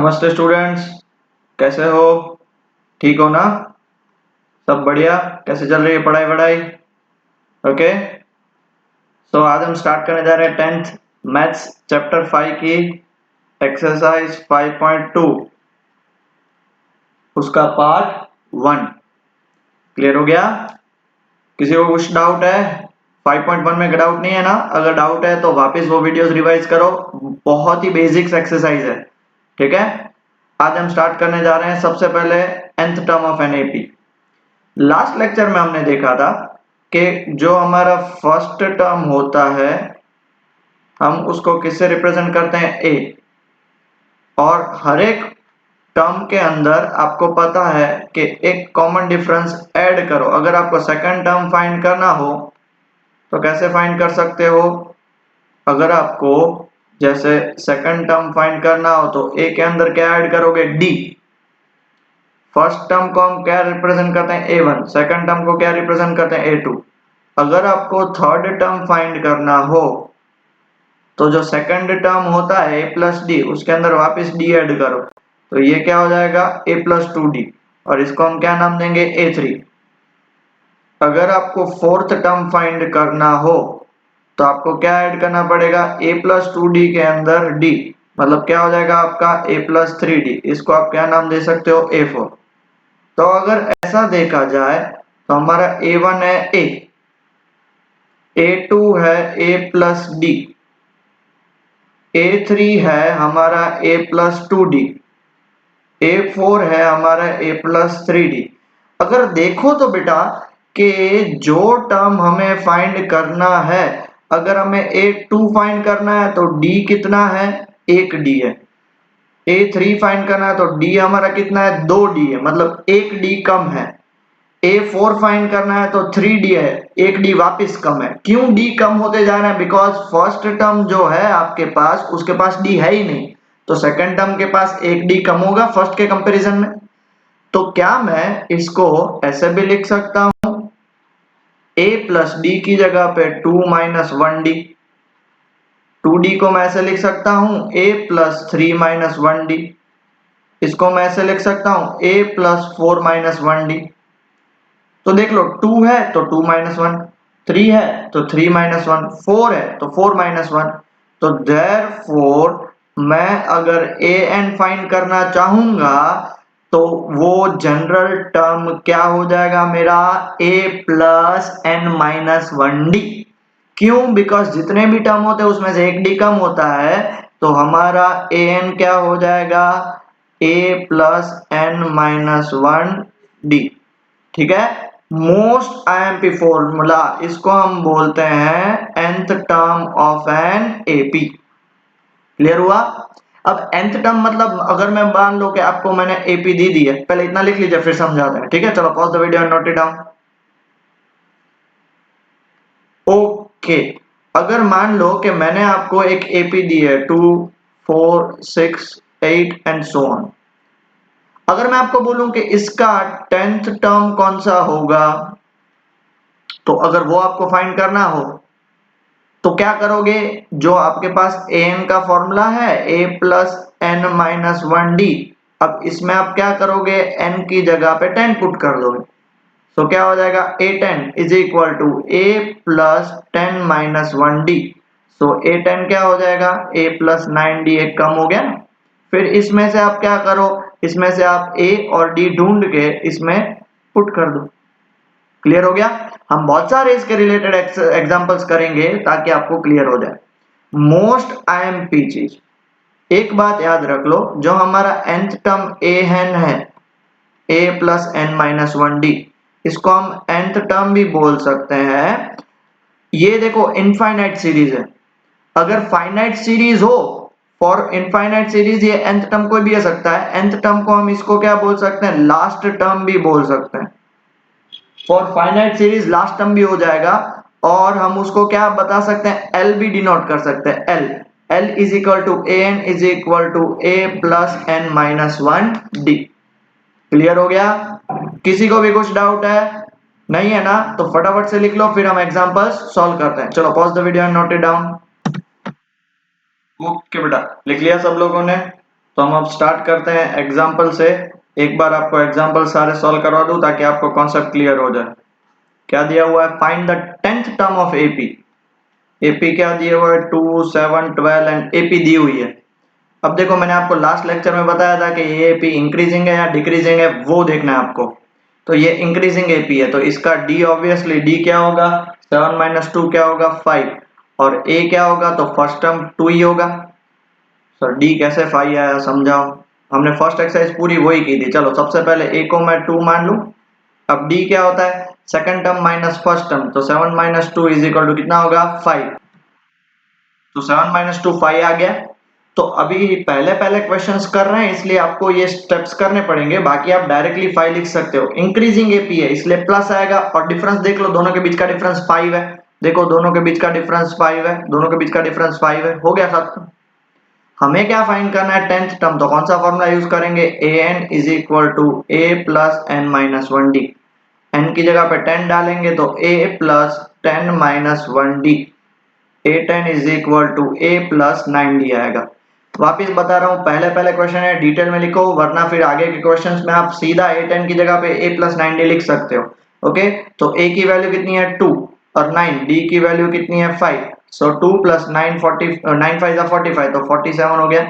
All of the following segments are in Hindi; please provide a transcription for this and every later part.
नमस्ते स्टूडेंट्स, कैसे हो? ठीक हो ना? सब बढ़िया? कैसे चल रही है पढ़ाई वढ़ाई? ओके, सो आज हम स्टार्ट करने जा रहे हैं 10th मैथ्स चैप्टर 5 की एक्सरसाइज 5.2 उसका पार्ट 1। क्लियर हो गया? किसी को कुछ डाउट है? 5.1 में डाउट नहीं है ना? अगर डाउट है तो वापस वो वीडियोस रिवाइज करो, बहुत ही बेसिक्स एक्सरसाइज है। ठीक है, आज हम स्टार्ट करने जा रहे हैं सबसे पहले nth term of an AP. Last lecture में हमने देखा था कि जो हमारा फर्स्ट टर्म होता है हम उसको किससे रिप्रेजेंट करते हैं? ए। और हर एक टर्म के अंदर आपको पता है कि एक कॉमन डिफरेंस ऐड करो। अगर आपको सेकंड टर्म फाइंड करना हो तो कैसे फाइंड कर सकते हो? अगर आपको जैसे सेकंड टर्म फाइंड करना हो तो ए के अंदर क्या ऐड करोगे? डी। फर्स्ट टर्म को हम क्या रिप्रेजेंट करते हैं? a1। सेकंड टर्म को क्या रिप्रेजेंट करते हैं? a2। अगर आपको थर्ड टर्म फाइंड करना हो तो जो सेकंड टर्म होता है a प्लस डी, उसके अंदर वापस d ऐड करो तो ये क्या हो जाएगा? a plus 2d। और इसको हम क्या नाम देंगे? a3। अगर आपको फोर्थ टर्म फाइंड करना हो तो आपको क्या ऐड करना पड़ेगा? a प्लस 2d के अंदर d, मतलब क्या हो जाएगा आपका? a plus 3d। इसको आप क्या नाम दे सकते हो? a4। तो अगर ऐसा देखा जाए तो हमारा a1 है a, a2 है a प्लस डी, a3 है हमारा a प्लस 2d, a4 है हमारा a प्लस 3d। अगर देखो तो बेटा कि जो टर्म हमें फाइंड करना है, अगर हमें a2 फाइंड करना है तो d कितना है? 1d है। a3 फाइंड करना है तो d हमारा कितना है? 2d है, मतलब 1d कम है। A4 फाइंड करना है तो 3d है, 1d वापस कम है। क्यों d कम होते जा रहे हैं? बिकॉज फर्स्ट टर्म जो है आपके पास, उसके पास d है ही नहीं, तो सेकंड टर्म के पास 1d कम होगा फर्स्ट के कंपैरिजन में। तो क्या मैं इसको ऐसे भी लिख सकता हूं? a प्लस डी की जगह पे 2 माइनस 1d। 2d को मैं ऐसे लिख सकता हूं a प्लस 3 माइनस 1d। इसको मैं ऐसे लिख सकता हूं a प्लस 4 माइनस 1d। तो देख लो 2 है तो 2 माइनस 1, 3 है तो 3 माइनस 1, 4 है तो 4 माइनस 1। तो देयरफॉर मैं अगर ए एन फाइंड करना चाहूंगा तो वो जनरल टर्म क्या हो जाएगा मेरा? a plus N minus 1d। क्यों? बिकॉज जितने भी टर्म होते हैं उसमें से एक डी कम होता है, तो हमारा ए एन क्या हो जाएगा? a plus N minus 1d। ठीक है, मोस्ट आईएमपी फॉर्मूला, इसको हम बोलते हैं nth term of an AP. Clear हुआ? अब nth टर्म मतलब अगर मैं मान लो कि आपको मैंने एपी दी दी है, पहले इतना लिख लीजिए फिर समझाते हैं। ठीक है, चलो pause the video and note it down. Okay, अगर मान लो कि मैंने आपको एक एपी दी है 2 4 6 8 एंड सो ऑन। अगर मैं आपको बोलूं कि इसका 10th टर्म कौन सा होगा, तो अगर वो आपको फाइंड करना हो तो क्या करोगे? जो आपके पास ए एन का फॉर्मूला है a plus N minus 1d, अब इसमें आप क्या करोगे? n की जगह पे 10 पुट कर दोगे। तो क्या हो जाएगा? a10 is equal to a plus 10 minus 1d। So a10 क्या हो जाएगा? a प्लस 9d, एक कम हो गया ना। फिर इसमें से आप क्या करो? इसमें से आप a और d ढूंढ के इसमें पुट कर दो। क्लियर हो गया? हम बहुत सारे इसके रिलेटेड एग्जांपल्स करेंगे ताकि आपको क्लियर हो जाए। मोस्ट आईएमपी चीज, एक बात याद रख लो, जो हमारा nth टर्म a n है, a plus N minus 1d, इसको हम nth टर्म भी बोल सकते हैं। ये देखो इनफाइनाइट सीरीज है। अगर फाइनाइट सीरीज हो, फॉर इनफाइनाइट सीरीज, ये nth टर्म कोई भी आ सकता है। nth टर्म को हम इसको क्या बोल सकते हैं? लास्ट टर्म भी बोल सकते हैं। For finite series last term भी हो जाएगा, और हम उसको क्या बता सकते हैं? एल भी डिनोट कर सकते हैं। L, L is equal to a N is equal to A plus N minus 1d। Clear हो गया? किसी को भी कुछ डाउट है? नहीं है ना? तो फटाफट से लिख लो, फिर हम एग्जांपल्स सॉल्व करते हैं। चलो pause the video and note it down. Okay बेटा, लिख लिया सब लोगों ने? तो हम अब स्टार्ट करते हैं एग्जाम्पल से। एक बार आपको एग्जाम्पल सारे सॉल्व करवा दूं ताकि आपको कॉन्सेप्ट क्लियर हो जाए। क्या दिया हुआ है, find the 10th term of AP. AP क्या दिया हुआ है, 2, 7, 12 एंड एपी दी हुई है। अब देखो मैंने आपको लास्ट लेक्चर में बताया था कि ये एपी इंक्रीजिंग है या डिक्रीजिंग है, वो देखना है आपको। तो ये इंक्रीजिंग एपी है तो इसका डी ऑब्वियसली डी क्या होगा, 7 माइनस 2 क्या होगा 5, और ए क्या होगा तो फर्स्ट टर्म 2 ही होगा। सर डी कैसे 5 आया समझाओ। हमने फर्स्ट एक्सरसाइज पूरी वही की थी। चलो सबसे पहले ए को मैं 2 मान लूं। अब डी क्या होता है, second term minus first term, तो 7 माइनस 2 इज इक्वल टू कितना होगा 5। तो 7 माइनस 2 5 आ गया। तो अभी पहले पहले क्वेश्चंस कर रहे हैं इसलिए आपको ये स्टेप्स करने पड़ेंगे, बाकी आप डायरेक्टली 5 लिख सकते हो। इंक्रीजिंग एपी है इसलिए प्लस आएगा, और डिफरेंस देख लो, दोनों के बीच का डिफरेंस 5 है। देखो दोनों के बीच का डिफरेंस 5 है, दोनों के बीच का डिफरेंस 5 है, हो गया साथ। हमें क्या फाइंड करना है 10th टर्म, तो कौन सा फॉर्मूला यूज करेंगे, A N is equal to A plus N minus one D. N की जगह पे 10 डालेंगे तो A plus 10 minus one D, A 10 is equal to A plus 9 D आएगा। वापिस बता रहा हूँ, पहले पहले क्वेश्चन है डिटेल में लिखो, वरना फिर आगे के क्वेश्चंस में आप सीधा ए 10 की जगह पे ए प्लस 9 डी लिख सकते हो। ओके, तो ए की वैल्यू कितनी है 2 और 9, डी की वैल्यू कितनी है 5। सो 2 प्लस 9 40, 9 5 45, तो 47 हो गया।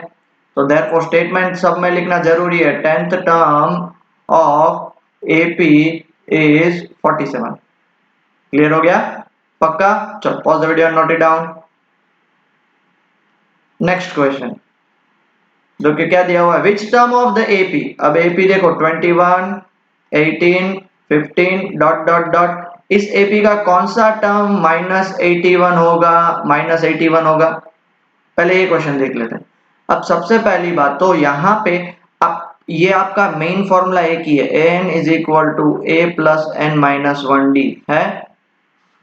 तो देयरफॉर स्टेटमेंट सब में लिखना जरूरी है, 10th term of AP is 47। Clear हो गया, पक्का। चलो pause the video and note it down. Next question देखिए क्या दिया हुआ है, which term of the AP. अब एपी देखो 21, 18, 15 डॉट डॉट डॉट, इस एपी का कौन सा टर्म माइनस 81 होगा, माइनस 81 होगा। पहले ये क्वेश्चन देख लेते हैं। अब सबसे पहली बात तो यहाँ पे अब ये आपका मेन फॉर्मूला एक ही है, n is equal to A plus N minus one d है।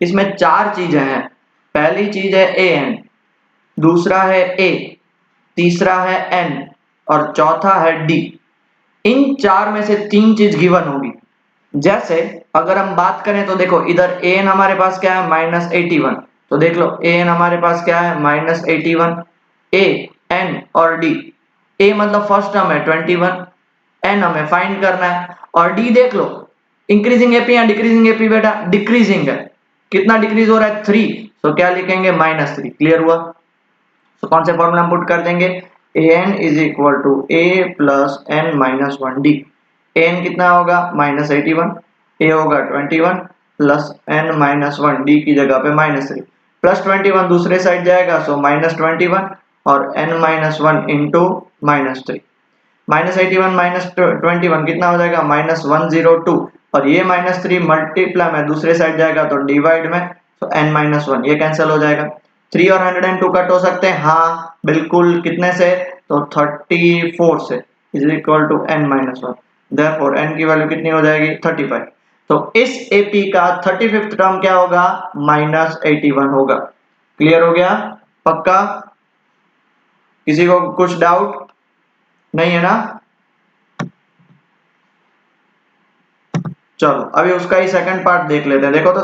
इसमें चार चीजें हैं। पहली चीज है ए एन, दूसरा है ए, तीसरा है एन, और चौथा है डी। इन चार में से तीन चीज गिवन होगी। जैसे अगर हम बात करें तो देखो इधर ए एन हमारे पास क्या है माइनस 81, तो देख लो ए एन हमारे पास क्या है माइनस 81। ए एन और डी, ए मतलब फर्स्ट टर्म है 21, एन हमें फाइंड करना है, और डी देख लो इंक्रीजिंग एपी या डिक्रीजिंग एपी, बेटा डिक्रीजिंग है। कितना डिक्रीज हो रहा है 3, तो क्या लिखेंगे -3। क्लियर हुआ। तो कौन से फॉर्मूला हम पुट कर देंगे, A N is equal to A plus N minus one D. N कितना होगा -81, ए होगा 21 plus N minus one, D की जगह पे -3, प्लस 21 दूसरे साइड जाएगा सो -21, और एन माइनस वन इंटू -3। -81 -21 कितना हो जाएगा -102, और ये -3 मल्टीप्लाई में दूसरे साइड जाएगा तो डिवाइड में, तो n -1 ये कैंसिल हो जाएगा। 3 और 102 कट हो सकते हैं, हाँ बिल्कुल, कितने से, तो 34 से, is equal to n -1। Therefore n की वैल्यू कितनी हो जाएगी 35। तो इस एपी का 35th टर्म क्या होगा -81 होगा। क्लियर हो गया, पक्का। किसी को कुछ डाउट नहीं है ना। चलो अभी उसका ही सेकंड पार्ट देख लेते हैं। देखो तो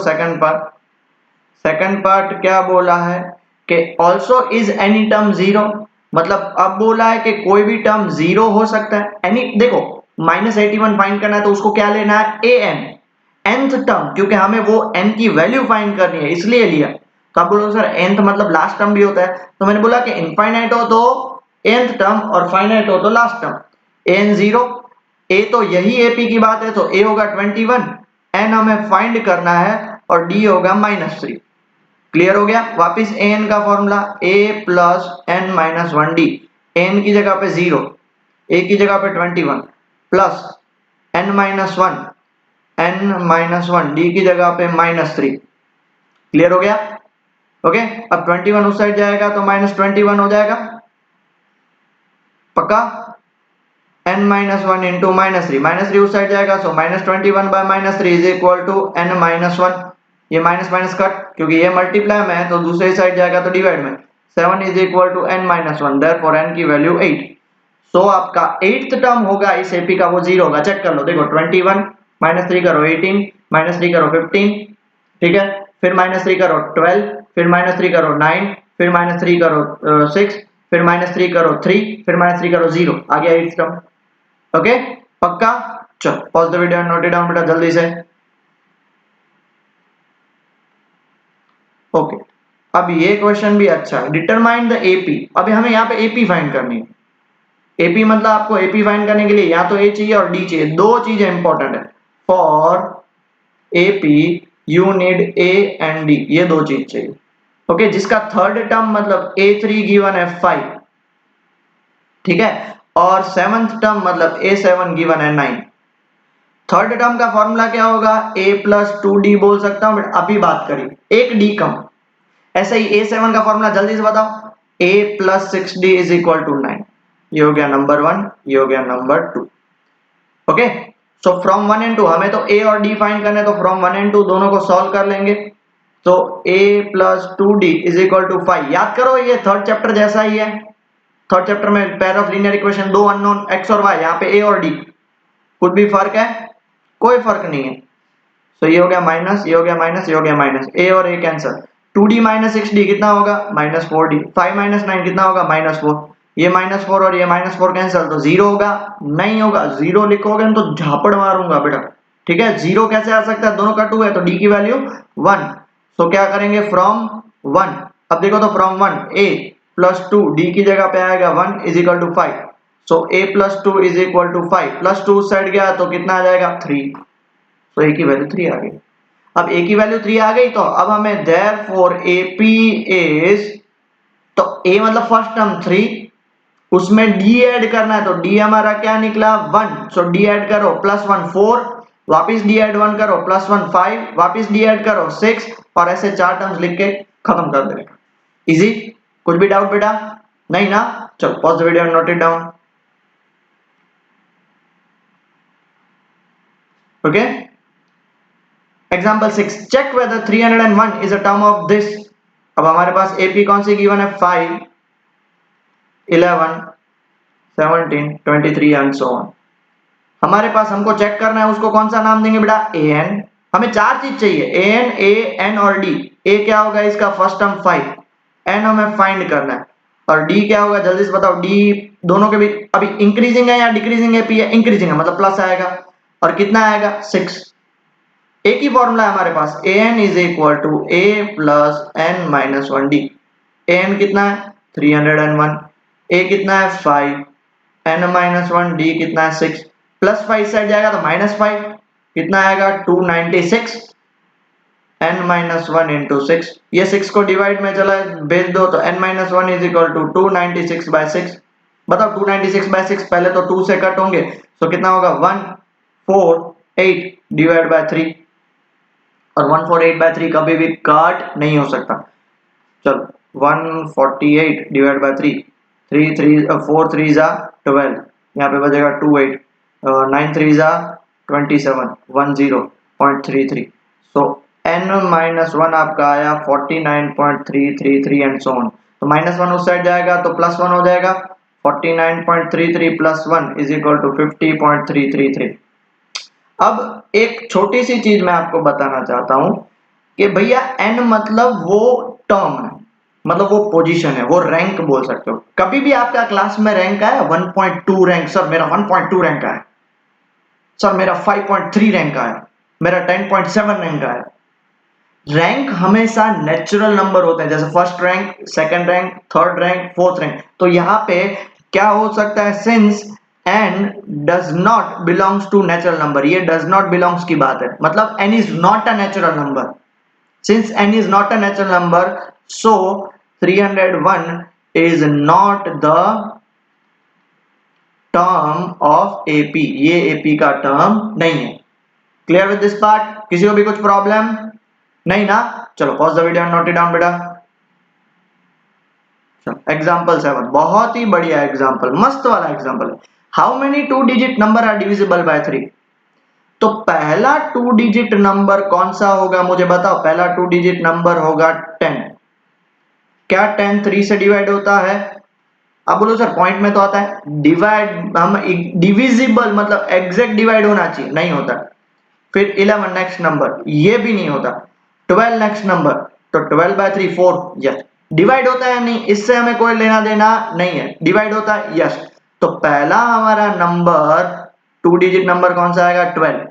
सेकंड पार्ट क्या बोला है कि also is any term zero, मतलब अब बोला है कि कोई भी टर्म जीरो हो सकता है। एनी देखो -81 फाइंड करना है तो उसको क्या लेना है, ए एन, nth टर्म, क्योंकि हमें वो n की वैल्यू फाइंड करनी है इसलिए लिया। तो आप बोलो सर nth मतलब लास्ट टर्म भी होता है, तो मैंने बोला कि इनफाइनाइट हो तो nth टर्म और फाइनाइट हो तो लास्ट टर्म। an 0, ए तो यही एपी की बात है तो ए होगा 21, एन हमें फाइंड करना है, और डी होगा -3। क्लियर हो गया। वापिस एन का formula A plus N minus one D, N की जगह पे 0, ए की जगह पे 21 plus N minus one, N minus one, D की जगह पे -3। क्लियर हो गया। ओके, अब 21 उस साइड जाएगा तो -21 हो जाएगा, पक्का। n minus 1 into -3 उस साइड जाएगा so -21 by -3 is equal to n minus 1। ये माइनस माइनस कट, क्योंकि ये मल्टीप्लाई में है तो दूसरे साइड जाएगा तो डिवाइड में, 7 is equal to n minus 1, therefore n की वैल्यू 8। सो आपका 8th टर्म होगा इस एपी का वो 0 होगा। चेक कर लो, देखो 21 -3 करो 18, -3 करो 15, ठीक है, फिर -3 करो 12, फिर -3 करो 9, फिर -3 करो 6, फिर -3 करो 3, फिर -3 करो 0, आ गया 8th टर्म। ओके, पक्का? चलो pause the video and note it down बेटा जल्दी से। ओके, अब ये क्वेश्चन भी अच्छा है, डिटरमाइन द एपी। अभी हमें यहाँ पे एपी फाइंड करनी है। एपी मतलब आपको एपी फाइंड करने के लिए या तो ए चाहिए और डी चाहिए, दो चीजें इंपॉर्टेंट है। For AP you need A and D, ये दो चीज चाहिए। ओके, जिसका थर्ड टर्म मतलब A3 गिवन है 5, ठीक है, और सेवंथ टर्म मतलब A7 गिवन है 9। थर्ड टर्म का फॉर्मूला क्या होगा? A+2D बोल सकता हूं, बट अभी बात करिए एक डी कम। ऐसे ही A7 का फॉर्मूला जल्दी से बताओ, A+6D इज इक्वल टू 9। ये हो गया नंबर 1, ये हो गया number 2। Okay, so from 1 and 2 हमें तो A और D फाइंड करने, तो फ्रॉम 1 एंड 2 दोनों को सॉल्व कर लेंगे। तो A+2D इज इक्वल टू 5। याद करो ये थर्ड चैप्टर जैसा ही है। थर्ड चैप्टर में पेयर ऑफ लीनियर इक्वेशन, दो अननोन x और y, यहाँ पे A और D। कुछ भी फर्क है? कोई फर्क नहीं है। तो ये हो गया माइनस, ये हो गया माइनस, ये हो गया माइनस, a और a cancel. 2d minus 6d कितना होगा? -4d। 5 माइनस 9 कितना होगा? -4। ये -4 और ये -4 कैंसिल, तो 0 होगा? नहीं होगा। 0 लिखोगे तो झापड़ मारूंगा बेटा, ठीक है। 0 कैसे आ सकता है? दोनों का 2 है तो d की वैल्यू 1। तो क्या करेंगे? फ्रॉम 1। अब देखो तो फ्रॉम 1 a+2 d की जगह पे आएगा 1 is equal to 5। So a+2 is equal to 5, +2 side गया तो कितना आ जाएगा? 3। तो a की वैल्यू 3 आ गई। अब a की वैल्यू 3 आ गई, तो अब हमें therefore AP is, तो a मतलब फर्स्ट टर्म 3, उसमें d ऐड करना है, तो d हमारा क्या निकला? 1। सो d ऐड करो, +1 4, वापिस d ऐड 1 करो, +1 5, वापिस d ऐड करो 6, और ऐसे चार टर्म्स लिख के खत्म कर देगा। इजी? कुछ भी डाउट बेटा? नहीं ना? चलो pause the video and note it down. Okay, example 6, check whether 301 is a term of this. अब हमारे पास AP कौन सी गिवन है? 5, 11, 17, 23 एंड सो ऑन। हमारे पास हमको चेक करना है, उसको कौन सा नाम देंगे बेटा? AN। हमें चार चीज चाहिए, AN, A, N और D। A क्या होगा? इसका फर्स्ट टर्म 5, N हमें फाइंड करना है, और D क्या होगा? जल्दी से बताओ। D दोनों के भी अभी इंक्रीजिंग है या डिक्रीजिंग है? P है, इंक्रीजिंग है मतलब प्लस आएगा, और कितना आएगा? 6। एक ही फॉर्मूला है हमारे पास, an is equal to a plus n minus 1d। an कितना है? 301, a कितना है? 5, n माइनस 1, d कितना है? 6। प्लस 5 साइड जाएगा तो -5, कितना आएगा? 296, n माइनस 1 इंटू 6। ये 6 को डिवाइड में चला भेज दो, तो n minus 1 is equal to 296 by 6। बताओ 296 बाय 6, पहले तो 2 से कट होंगे, तो कितना होगा? 148 डिवाइड बाय 3, और 148/3 कभी भी काट नहीं हो सकता। चलो 148 डिवाइड बाय 3, 4 3 जा 12, यहाँ पे बचेगा 28, 9 3 जा 27, 10.33। सो n माइनस 1 आपका आया 49.333 एंड सो ऑन। तो -1 उस साइड जाएगा तो +1 हो जाएगा, 49.33 + 1 इज इक्वल टू 50.333। अब एक छोटी सी चीज मैं आपको बताना चाहता हूं कि भैया n मतलब वो टर्म है, मतलब वो पोजीशन है, वो रैंक बोल सकते हो। कभी भी आपका क्लास में रैंक आया 1.2 रैंक, सर मेरा 1.2 रैंक आया, सर मेरा 5.3 रैंक आया, मेरा 10.7 रैंक आया। रैंक हमेशा नेचुरल नंबर होते हैं, जैसे first rank, second rank, third rank, fourth rank. तो यहाँ पे क्या हो सकता है? Since n does not belongs to natural number, ये does not belongs की बात है, मतलब n is not a natural number। since n is not a natural number, so 301 is not the term of AP, ये AP का टर्म नहीं है। Clear with this part? किसी को भी कुछ प्रॉब्लम नहीं ना? चलो pause the video and note it down बेटा। एग्जांपल 7, बहुत ही बढ़िया एग्जांपल, मस्त वाला एग्जांपल है। How many 2 digit number are divisible by 3? तो पहला 2 डिजिट नंबर कौन सा होगा मुझे बताओ? पहला 2 डिजिट नंबर होगा 10। क्या 10 3 से डिवाइड होता है? आप बोलो सर पॉइंट में तो आता है डिवाइड, हम डिविजिबल मतलब एग्जैक्ट डिवाइड होना चाहिए, नहीं होता। फिर 11 नेक्स्ट नंबर, ये भी नहीं होता। 12 नेक्स्ट नंबर, तो 12/3 4, यस डिवाइड होता है नहीं, इससे हमें कोई लेना देना नहीं है। डिवाइड होता है यस। तो पहला हमारा नंबर 2 डिजिट नंबर कौन सा आएगा 12।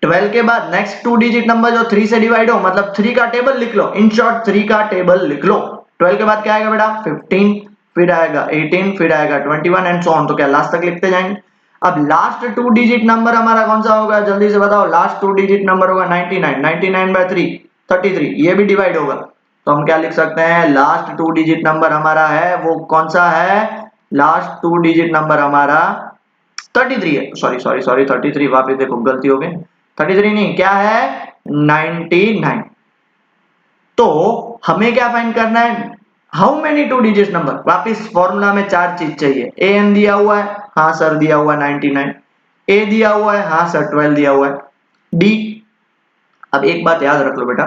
12 के बाद नेक्स्ट 2 डिजिट नंबर जो 3 से डिवाइड हो, मतलब 3 का टेबल लिख लो, इन शॉर्ट 3 का टेबल लिख लो। 12 के बाद क्या आएगा बेटा 15, फिर आएगा 18, फिर आएगा 21 एंड सो ऑन। तो क्या लास्ट तक लिखते जाएंगे। अब लास्ट 2 डिजिट नंबर हमारा कौन सा होगा जल्दी से बताओ। लास्ट 2 डिजिट नंबर होगा 99, 99 बाय 3 33, ये भी डिवाइड होगा। तो हम क्या लिख सकते हैं, लास्ट 2 डिजिट नंबर हमारा है वो कौन सा है, लास्ट 2 डिजिट नंबर हमारा 33 है। सॉरी सॉरी सॉरी 33, वापस देखो गलती हो गई, 33 नहीं, क्या है 99। तो हमें क्या फाइंड करना है, हाउ मेनी 2 डिजिट नंबर। वापिस फॉर्मूला में 4 चीज चाहिए। ए एन दिया हुआ है, हाँ सर दिया हुआ है 99। ए दिया हुआ है, हाँ सर 12 दिया हुआ है। डी, अब एक बात याद रख लो बेटा,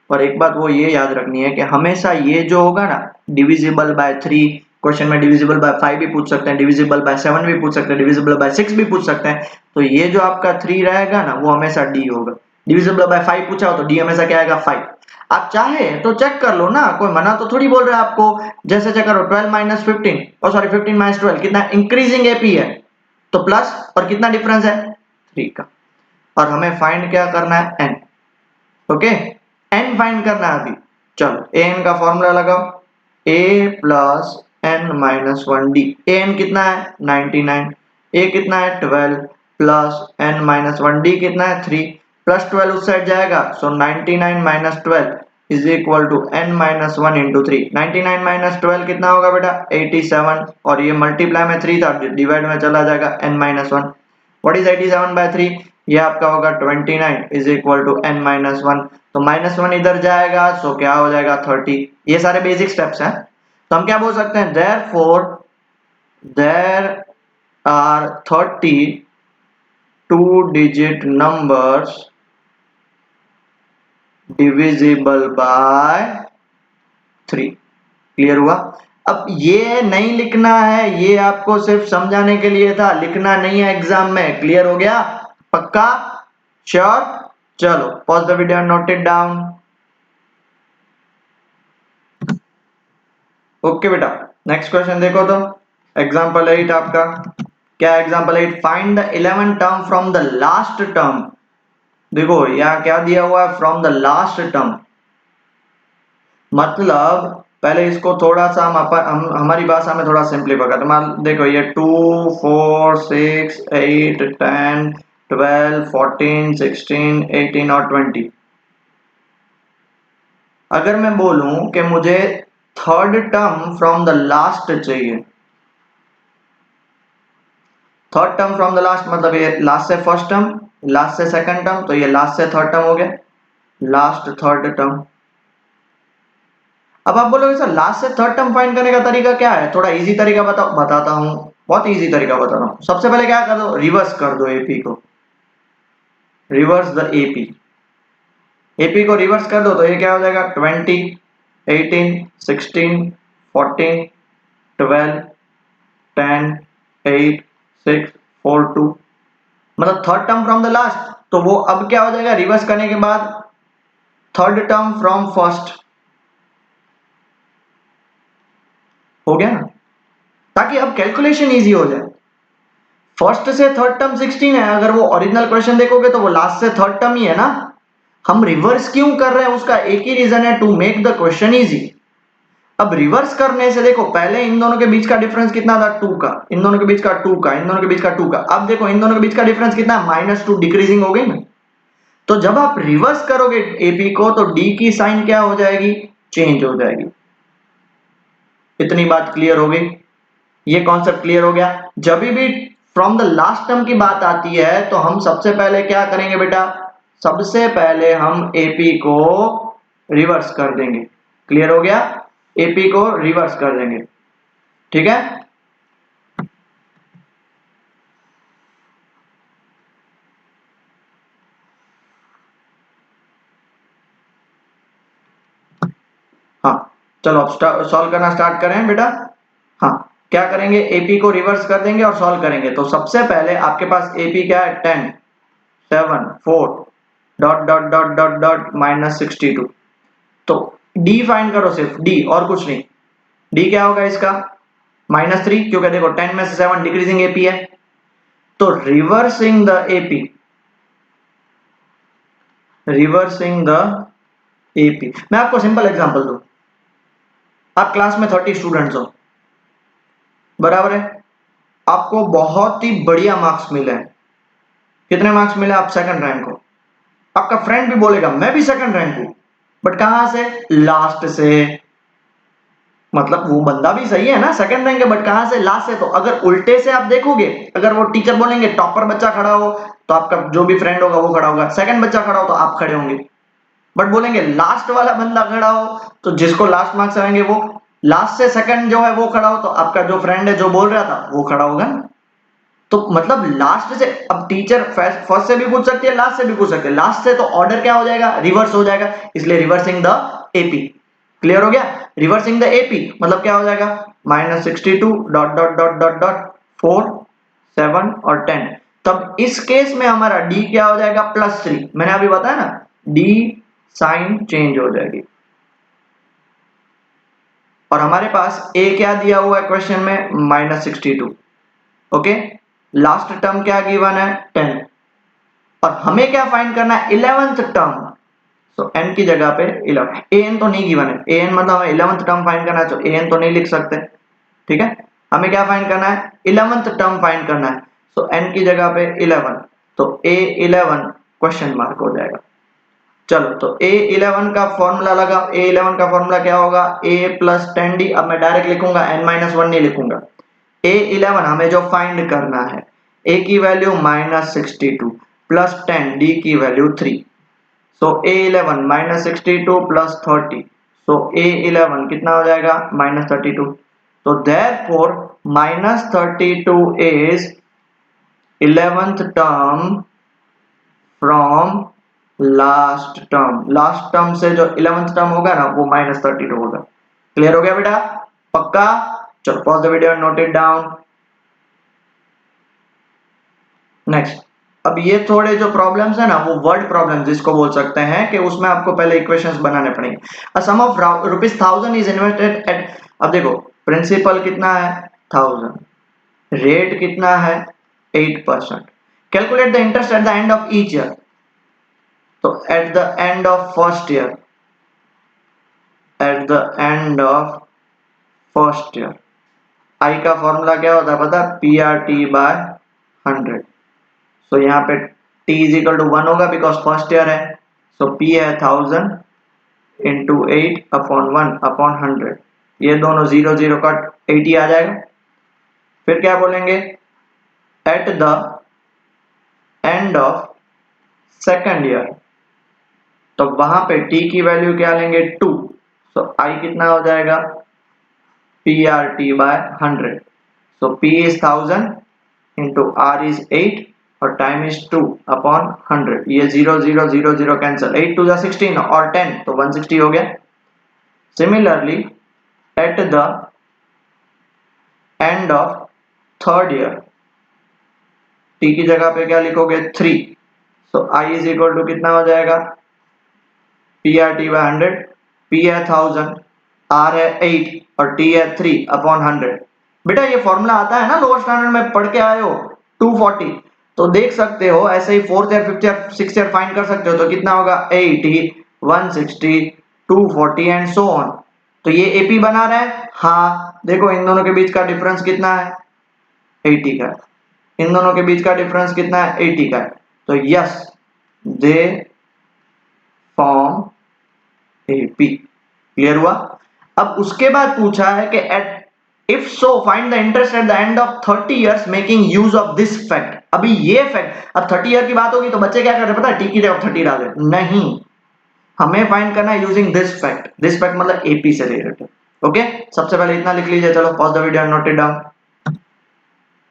और एक बात वो ये याद रखनी है कि हमेशा ये जो होगा ना डिविजिबल बाय 3, क्वेश्चन में डिविजिबल बाय 5 भी पूछ सकते हैं, डिविजिबल बाय 7 भी पूछ सकते हैं, डिविजिबल बाय 6 भी पूछ सकते हैं। तो ये जो आपका 3 रहेगा ना वो हमेशा डी होगा। डिविजिबल बाय 5 पूछा हो तो डी हमेशा क्या आएगा 5। आप चाहे तो चेक कर लो ना, कोई मना तो थोड़ी बोल रहा है आपको। जैसे चेक करो 12 माइनस 15, और सॉरी 15 माइनस 12 कितना इंक्रीजिंग एपी है, तो प्लस, और कितना डिफरेंस है 3 का। और हमें फाइंड क्या करना है एन। ओके, एन फाइंड करना है अभी। चलो ए एन का फॉर्मूला लगाओ, ए plus N minus 1 d. A n कितना है 99, ए कितना है 12, प्लस एन माइनस 1 डी कितना है 3, प्लस 12 उस साइड जाएगा, so 99 minus 12 is equal to n minus 1 into 3। 99 minus 12 कितना होगा बेटा 87, और ये मल्टीप्लाई में 3 था, डिवाइड में चला जाएगा n minus 1। What is 87 by 3, ये आपका होगा 29 is equal to n minus 1। तो माइनस 1 इधर जाएगा, सो क्या हो जाएगा 30। ये सारे बेसिक स्टेप्स हैं। तो हम क्या बोल सकते हैं, therefore there are 30 2 digit numbers divisible by 3। Clear हुआ। अब ये नहीं लिखना है, ये आपको सिर्फ समझाने के लिए था, लिखना नहीं है एग्जाम में। क्लियर हो गया, पक्का, श्योर। चलो pause the video and note it down. Okay बेटा, नेक्स्ट क्वेश्चन देखो तो, एग्जांपल 8 आपका क्या, example 8 find the 11 term from the last term. देखो यहाँ क्या दिया हुआ है, फ्रॉम द लास्ट टर्म, मतलब पहले इसको थोड़ा सा हम हमारी भाषा में थोड़ा सिंपलीफाई करते हैं। देखो ये 2 4 6 8 10 12 14 16 18 और 20। अगर मैं बोलूं कि मुझे third term from the last चाहिए, third term from the last मतलब ये लास्ट से फर्स्ट टर्म, लास्ट से सेकंड टर्म, तो ये लास्ट से थर्ड टर्म हो गया, लास्ट थर्ड टर्म। अब आप बोलोगे सर लास्ट से थर्ड टर्म फाइंड करने का तरीका क्या है, थोड़ा इजी तरीका बताता हूं, बहुत इजी तरीका बता रहा हूं। सबसे पहले क्या कर दो, रिवर्स कर दो एपी को, रिवर्स द एपी। एपी को रिवर्स कर दो तो ये क्या हो जाएगा 20 18 16 14 12 10 8 6 4 2, मतलब third term from the last. तो वो अब क्या हो जाएगा, रिवर्स करने के बाद थर्ड टर्म फ्रॉम फर्स्ट, हो गया ना, ताकि अब कैलकुलेशन इजी हो जाए। फर्स्ट से थर्ड टर्म 16 है, अगर वो ओरिजिनल क्वेश्चन देखोगे तो वो लास्ट से थर्ड टर्म ही है ना। हम रिवर्स क्यों कर रहे हैं, उसका एक ही रीजन है, to make the question easy. अब रिवर्स करने से देखो, पहले इन दोनों के बीच का डिफरेंस कितना था 2 का, इन दोनों के बीच का 2 का, इन दोनों के बीच का 2 का। अब देखो इन दोनों के बीच का डिफरेंस कितना है -2, डिक्रीजिंग हो गई ना। तो जब आप रिवर्स करोगे एपी को तो डी की साइन क्या हो जाएगी, चेंज हो जाएगी। इतनी बात क्लियर हो गई, ये कॉन्सेप्ट क्लियर हो गया। जब भी फ्रॉम द लास्ट टर्म की बात आती है तो हम सबसे पहले क्या करेंगे बेटा, सबसे पहले हम एपी को रिवर्स कर देंगे। क्लियर हो गया, एपी को रिवर्स कर देंगे, ठीक है। हाँ चलो अब सॉल्व करना स्टार्ट करें बेटा। हाँ क्या करेंगे, एपी को रिवर्स कर देंगे और सॉल्व करेंगे। तो सबसे पहले आपके पास एपी क्या है 10 7 4 dot dot dot dot dot -62। तो डी फाइंड करो, सिर्फ डी और कुछ नहीं। डी क्या होगा इसका -3, क्योंकि देखो 10 में से 7 डिक्रीजिंग एपी है, तो reversing the AP, reversing the AP. मैं आपको सिंपल एग्जांपल दूं, आप क्लास में 30 स्टूडेंट्स हो, बराबर है, आपको बहुत ही बढ़िया मार्क्स मिले हैं। कितने मार्क्स मिले? आप सेकंड रैंक हो। आपका फ्रेंड भी बोलेगा मैं भी सेकंड रैंक हूं, बट कहां से? लास्ट से। मतलब वो बंदा भी सही है ना, सेकंड रैंक है, बट कहां से? लास्ट से। तो अगर उल्टे से आप देखोगे, अगर वो टीचर बोलेंगे टॉपर बच्चा खड़ा हो, तो आपका जो भी फ्रेंड होगा वो खड़ा होगा, सेकंड बच्चा खड़ा हो तो आप खड़े होंगे। बट बोलेंगे लास्ट वाला बंदा खड़ा हो, तो जिसको लास्ट मार्क्स आएंगे वो, लास्ट से सेकंड जो है वो खड़ा हो, तो आपका जो फ्रेंड है जो बोल रहा था वो खड़ा होगा ना। तो मतलब लास्ट से, अब टीचर फर्स्ट से भी पूछ सकती है, लास्ट से भी पूछ सकती है, लास्ट से तो ऑर्डर क्या हो जाएगा? रिवर्स हो जाएगा, इसलिए रिवर्सिंग द एपी। क्लियर हो गया? रिवर्सिंग द एपी मतलब क्या हो जाएगा? -62 dot dot dot dot dot 4 7 और 10। तब इस केस में हमारा डी क्या हो जाएगा? +3। मैंने अभी बताया ना, डी साइन चेंज हो जाएगी। और हमारे पास ए क्या दिया हुआ है क्वेश्चन में? -62। ओके, लास्ट टर्म क्या गिवन है? 10। और हमें क्या फाइंड करना है? 11th term. तो n की जगह पे 11, an तो नहीं गिवन है, an मतलब हमें 11th टर्म फाइंड करना है, तो an तो नहीं लिख सकते, ठीक है। हमें क्या फाइंड करना है? 11th टर्म फाइंड करना है, तो n की जगह पे 11, तो a11 क्वेश्चन मार्क हो जाएगा। चलो, तो a11 का फॉर्मूला लगा, a11 का फॉर्मूला क्या होगा? a + 10d। अब मैं डायरेक्ट लिखूंगा, n-1 नहीं लिखूंगा। a11 हमें जो फाइंड करना है, a की वैल्यू -62 + 10, d की वैल्यू 3। सो a11 -62 + 30, सो a11 कितना हो जाएगा? -32। तो therefore -32 is 11th term from last term. Last term से जो 11th टर्म होगा ना वो -32 होगा। क्लियर हो गया बेटा? पक्का? चलो pause the video and note it down. Next, अब ये थोड़े जो प्रॉब्लम्स है ना वो वर्ड प्रॉब्लम्स जिसको बोल सकते हैं, कि उसमें आपको पहले इक्वेशंस बनाने पड़ेंगे। अ सम ऑफ ₹1000 इज इन्वेस्टेड एट, अब देखो प्रिंसिपल कितना है? 1000, रेट कितना है? 8%। Calculate the interest at the end of each year. तो at the end of first year, at the end of first year I का फॉर्मूला क्या होता है पता? PRT/100। सो यहाँ पे t = 1 होगा बिकॉज फर्स्ट ईयर है, सो p है 1000 इंटू 8/1/100। ये दोनों 0 0 कट 80 आ जाएगा। फिर क्या बोलेंगे? Eight the end of second year, तो वहां पे t की वैल्यू क्या लेंगे? 2। सो i कितना हो जाएगा? PRT/100। So p is 1000 into r is 8 और टाइम इज 2/100। ये 0 0 0 0 कैंसिल, 8 2 16 और 10 तो 160 हो गया। Similarly at the end of third year, t की जगह पे क्या लिखोगे? 3। सो i इज इक्वल टू कितना हो जाएगा? PRT/100, p है 1000, r है 8 और t है 3/100। बेटा ये फॉर्मूला आता है ना, लोअर स्टैंडर्ड में पढ़ के आए हो, 240। तो देख सकते हो ऐसे ही 4th year 5th year 6th year find कर सकते हो। तो कितना होगा? 80 160 240 एंड सो ऑन। तो ये एपी बना रहा है। हाँ देखो इन दोनों के बीच का डिफरेंस कितना है? 80 का। इन दोनों के बीच का डिफरेंस कितना है? 80 का। तो yes, they form AP. Clear हुआ? अब उसके बाद पूछा है कि at if so find the interest at the end of 30 years making use of this fact. अभी ये फैक्ट, अब 30 ईयर की बात होगी तो बच्चे क्या कर रहे हैं पता है? टी की जगह 30 डाल रहे। नहीं, हमें फाइंड करना है using this fact. This fact मतलब एपी से रिलेटेड। ओके, सबसे पहले इतना लिख लीजिए। चलो pause the video and note it down.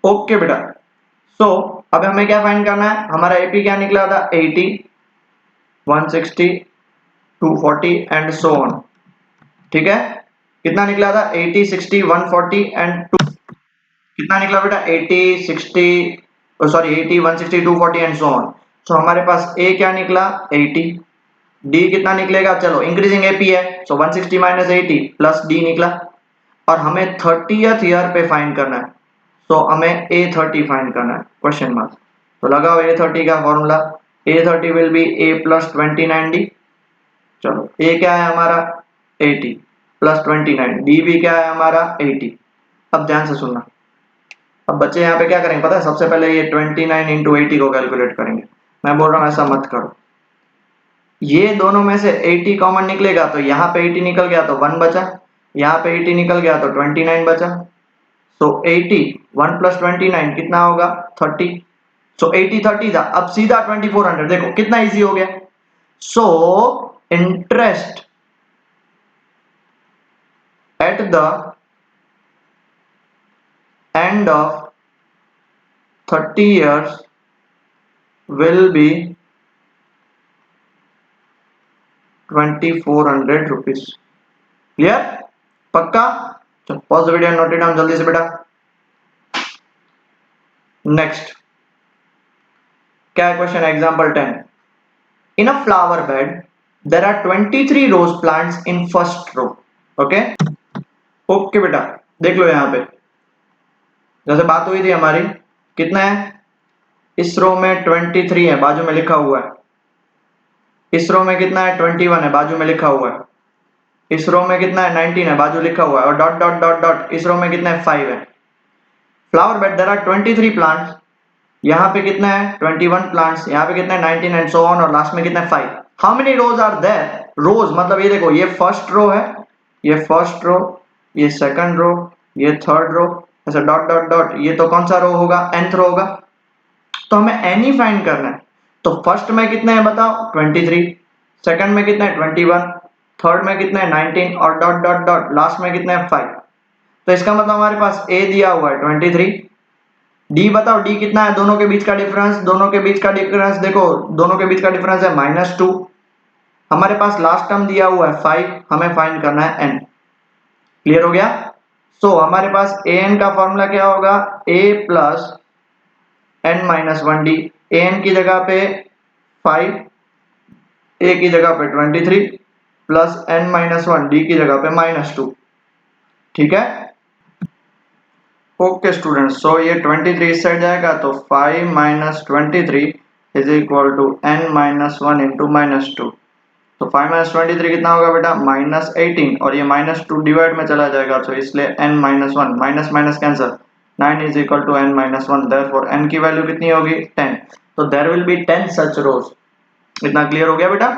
Okay बेटा, सो अब हमें क्या फाइंड करना है? हमारा एपी क्या निकला था? 80 160 240 एंड सो ऑन। ठीक है, कितना निकला था? 80 60 140 एंड 2। कितना निकला बेटा? 80 60 सॉरी 80 160 240 एंड सो ऑन। सो हमारे पास ए क्या निकला? 80, डी कितना निकलेगा, चलो इंक्रीजिंग एपी है, सो 160 माइनस 80 प्लस डी निकला। और हमें 30th ईयर पे फाइंड करना है, सो हमें A30 फाइंड करना है, क्वेश्चन मार्क। तो लगाओ A30 का formula, A30 will be A plus 29D। चलो A क्या है हमारा 80 प्लस 29, D भी क्या है हमारा 80। अब ध्यान से सुनना, अब बच्चे यहाँ पे क्या करेंगे पता है, सबसे पहले ये 29 इंटू 80 को कैलकुलेट करेंगे। मैं बोल रहा हूँ ऐसा मत करो, ये दोनों में से 80 कॉमन निकलेगा तो यहाँ पे 80 निकल गया तो 1 बचा, यहाँ पे 80 निकल गया तो 29 बचा। सो 80 1 प्लस 29 कितना होगा 30। सो 80 30 था, अब सीधा 2400, देखो कितना इजी हो गया। So interest at the end of 30 years will be 2400 rupees. Clear, पक्का। चलो pause the video and note it down जल्दी से बेटा। नेक्स्ट क्या है question, example 10। In a flower bed there are 23 rose plants in first row. Okay okay बेटा, देख लो यहाँ पे जैसे बात हुई थी हमारी, कितना है इस रो में 23 है, बाजू में लिखा हुआ है। इस रो में कितना है 21 है, बाजू में लिखा हुआ है। इस रो में कितना है 19 है, बाजू लिखा हुआ है। और डॉट डॉट डॉट डॉट इस रो में कितना है 5 है। Flower bed there are 23 plants, यहाँ पे कितना है 21 प्लांट्स, यहाँ पे कितना है 19 एंड सो ऑन, और लास्ट में कितना है 5। How many rows are there, rows मतलब ये देखो, ये फर्स्ट रो है, ये फर्स्ट रो, ये सेकंड रो, ये थर्ड रो, ऐसा डॉट डॉट डॉट, ये तो कौन सा रो होगा, nth रो होगा। तो हमें n ही फाइंड करना है। तो फर्स्ट में कितना है बताओ 23, सेकंड में कितना है 21, थर्ड में कितना है 19 और डॉट डॉट डॉट लास्ट में कितना है 5। तो इसका मतलब हमारे पास a दिया हुआ है 23, डी बताओ डी कितना है, दोनों के बीच का डिफरेंस, दोनों के बीच का डिफरेंस देखो, दोनों के बीच का डिफरेंस है -2। हमारे पास लास्ट टर्म दिया हुआ है 5, हमें फाइंड करना है n। क्लियर हो गया। सो हमारे पास an का फॉर्मूला क्या होगा, a plus n minus 1d। an की जगह पे 5, a की जगह पे 23 प्लस n माइनस 1, d की जगह पे -2। ठीक है ओके स्टूडेंट्स, सो ये 23 इस साइड जाएगा तो 5 minus 23 is equal to n minus 1 into -2। तो 5 माइनस 23 कितना होगा बेटा -18, और ये -2 डिवाइड में चला जाएगा, तो इसलिए n minus 1 minus minus cancel, 9 is equal to n minus 1, therefore n की वैल्यू कितनी होगी 10। तो there will be 10 such rose. इतना क्लियर हो गया बेटा,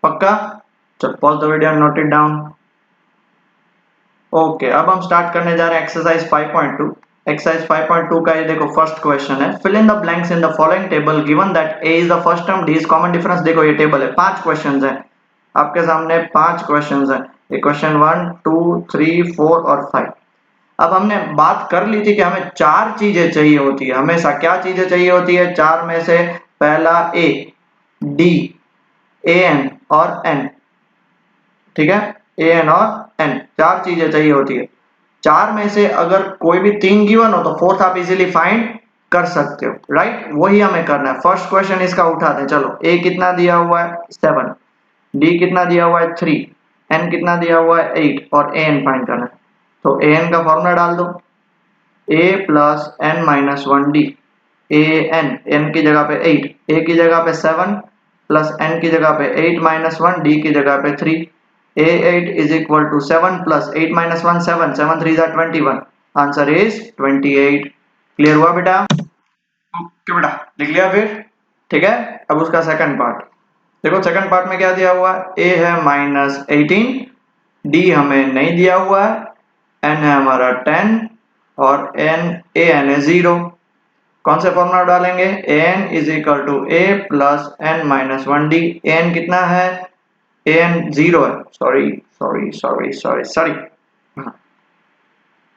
पक्का। चलो pause the video and note it down. Okay अब हम स्टार्ट करने जा रहे हैं एक्सरसाइज 5.2। एक्सरसाइज 5.2 का ये देखो फर्स्ट क्वेश्चन है, fill in the blanks in the following table given that a is the first term, d is common difference. देखो ये टेबल है, 5 क्वेश्चंस हैं आपके सामने, 5 क्वेश्चंस हैं, ये क्वेश्चन 1 2 3 4 और 5। अब हमने बात कर ली थी कि हमें 4 चीजें चाहिए होती है हमेशा। क्या चीजें चाहिए होती है 4 में से, पहला a, d, an और n। ठीक है an और n, 4 चीजें चाहिए होती है। 4 में से अगर कोई भी 3 गिवन हो तो फोर्थ आप इजीली फाइंड कर सकते हो, राइट। वही हमें करना है। फर्स्ट क्वेश्चन इसका उठाते हैं, चलो a कितना दिया हुआ है 7, d कितना दिया हुआ है 3, n कितना दिया हुआ है 8 और an फाइंड करना है। तो an का फॉर्मूला डाल दो, a plus n minus 1d, n की जगह पे 8, a की जगह पे 7 प्लस n की जगह पे 8 माइनस 1, d की जगह पे 3, a8 is equal to 7 plus 8 minus 1 7, 7 3 are 21, answer is 28। Clear हुआ बेटा, ओके बेटा लिख लिया फिर। ठीक है अब उसका सेकंड पार्ट देखो, सेकंड पार्ट में क्या दिया हुआ है, a है -18, d हमें नहीं दिया हुआ है, n है हमारा 10 और an है 0। कौन से फॉर्मूला डालेंगे, an is equal to a plus n minus 1d। an कितना है, an 0 है, sorry sorry sorry sorry sorry,